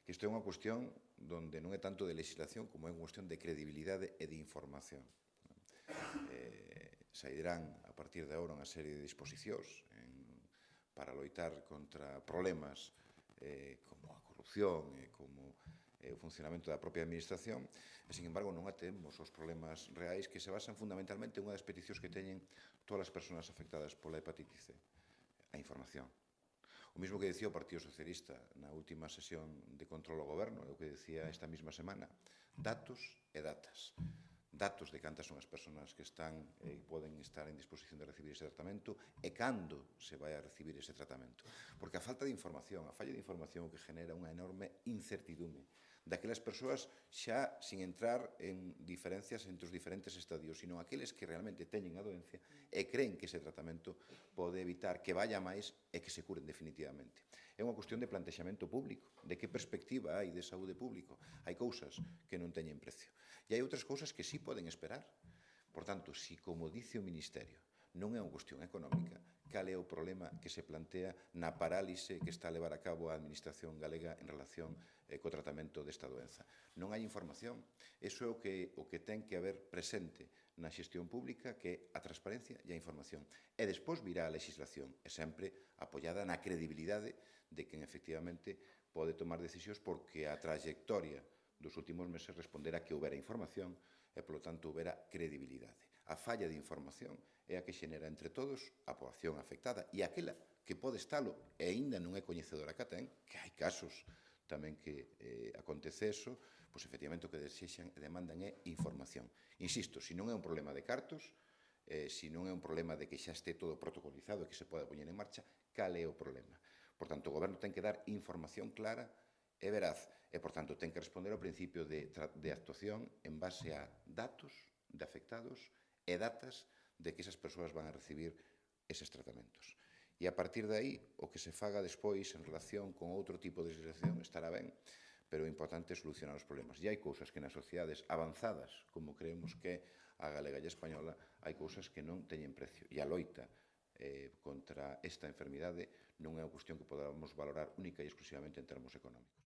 que isto é unha cuestión donde non é tanto de legislación como é unha cuestión de credibilidade e de información. Sairán a partir de agora unha serie de disposicións para loitar contra problemas como a corrupción e como o funcionamento da propia administración, e, sin embargo, non atemos os problemas reais que se basan fundamentalmente en unha das peticións que teñen todas as persoas afectadas pola hepatite C, a información. O mesmo que dicía o Partido Socialista na última sesión de control ao goberno, é o que dicía esta mesma semana, datos e datas. Datos de cantas son as persoas que están e poden estar en disposición de recibir ese tratamento e cando se vai a recibir ese tratamento. Porque a falta de información, a falla de información o que genera unha enorme incertidume daquelas persoas xa sin entrar en diferencias entre os diferentes estadios, sino aqueles que realmente teñen a doencia e creen que ese tratamento pode evitar que vaya máis e que se curen definitivamente. É unha cuestión de plantexamento público, de que perspectiva hai de saúde público. Hai cousas que non teñen precio. E hai outras cousas que sí poden esperar. Por tanto, si, como dice o Ministerio, non é unha cuestión económica, cal é o problema que se plantea na parálise que está a levar a cabo a Administración galega en relación co tratamento desta doenza. Non hai información. Iso é o que ten que haber presente na xestión pública, que é a transparencia e a información. E despois virá a legislación, e sempre apoiada na credibilidade de quen efectivamente pode tomar decisións, porque a trayectoria dos últimos meses respondera que houbera información e, polo tanto, houbera credibilidade. A falla de información é a que xenera entre todos a poboación afectada e aquela que pode estalo e aínda non é coñecedora que ten, que hai casos tamén que acontece eso, pois efectivamente o que desexan e demandan é información. Insisto, se non é un problema de cartos, se non é un problema de que xa este todo protocolizado e que se poda poñer en marcha, cal é o problema? Por tanto, o Goberno ten que dar información clara e veraz e, por tanto, ten que responder ao principio de actuación en base a datos de afectados e datas de que esas persoas van a recibir eses tratamentos. E a partir de aí, o que se faga despois en relación con outro tipo de legislación estará ben, pero o importante é solucionar os problemas. E hai cousas que nas sociedades avanzadas, como creemos que a galega e a española, hai cousas que non teñen precio. E a loita contra esta enfermidade non é unha cuestión que podamos valorar única e exclusivamente en termos económicos.